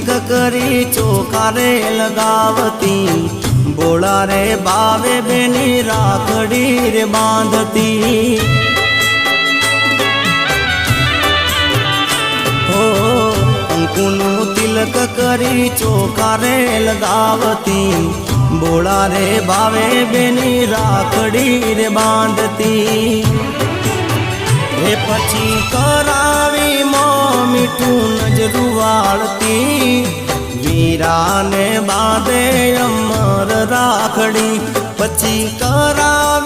તિલક કરી ચોખા રે લગાવતી, બોળા રે બાવે બેની રાખડી રે બાંધતી। હો કંકુનું તિલક કરી ચોખા રે લગાવતી, બોળા રે બાવે બેની રાખડી રે બાંધતી। એ પછી કરાવી મીઠું નજરું વાળતી, વીરાને બાંધે અમર રાખડી। પછી કરાવી